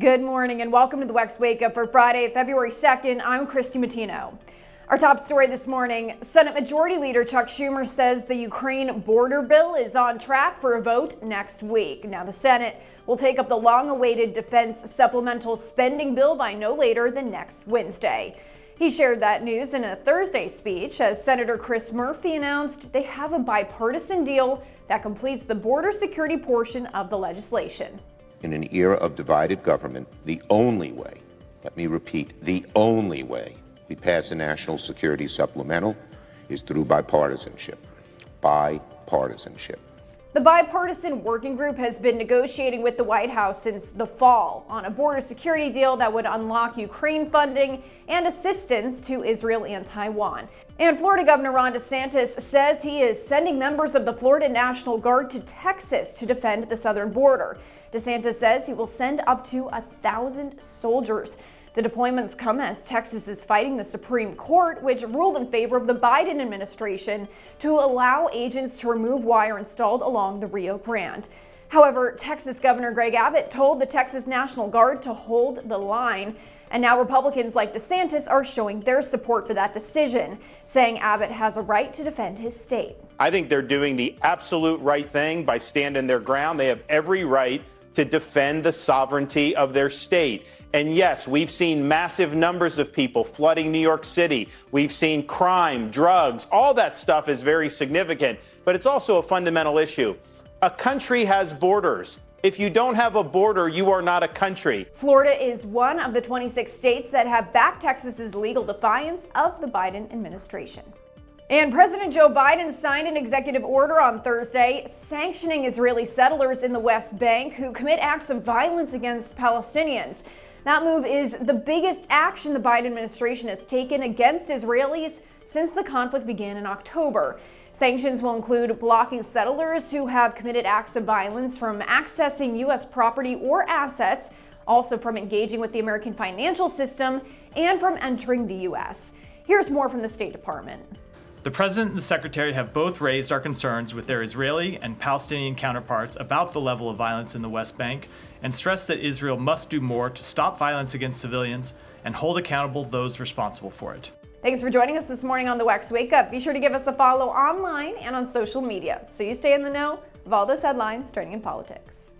Good morning and welcome to the WEX Wakeup for Friday, February 2nd. I'm Christy Matino. Our top story this morning, Senate Majority Leader Chuck Schumer says the Ukraine border bill is on track for a vote next week. Now, the Senate will take up the long-awaited defense supplemental spending bill by no later than next Wednesday. He shared that news in a Thursday speech as Senator Chris Murphy announced they have a bipartisan deal that completes the border security portion of the legislation. In an era of divided government, the only way, let me repeat, the only way we pass a national security supplemental is through bipartisanship. Bipartisanship. The bipartisan working group has been negotiating with the White House since the fall on a border security deal that would unlock Ukraine funding and assistance to Israel and Taiwan. And Florida Governor Ron DeSantis says he is sending members of the Florida National Guard to Texas to defend the southern border. DeSantis says he will send up to 1,000 soldiers. The deployments come as Texas is fighting the Supreme Court, which ruled in favor of the Biden administration to allow agents to remove wire installed along the Rio Grande. However, Texas Governor Greg Abbott told the Texas National Guard to hold the line. And now Republicans like DeSantis are showing their support for that decision, saying Abbott has a right to defend his state. I think they're doing the absolute right thing by standing their ground. They have every right to defend the sovereignty of their state. And yes, we've seen massive numbers of people flooding New York City. We've seen crime, drugs, all that stuff is very significant, but it's also a fundamental issue. A country has borders. If you don't have a border, you are not a country. Florida is one of the 26 states that have backed Texas's legal defiance of the Biden administration. And President Joe Biden signed an executive order on Thursday sanctioning Israeli settlers in the West Bank who commit acts of violence against Palestinians. That move is the biggest action the Biden administration has taken against Israelis since the conflict began in October. Sanctions will include blocking settlers who have committed acts of violence from accessing U.S. property or assets, also from engaging with the American financial system, and from entering the U.S. Here's more from the State Department. The President and the Secretary have both raised our concerns with their Israeli and Palestinian counterparts about the level of violence in the West Bank and stressed that Israel must do more to stop violence against civilians and hold accountable those responsible for it. Thanks for joining us this morning on the WEX Wake Up. Be sure to give us a follow online and on social media so you stay in the know of all those headlines turning in politics.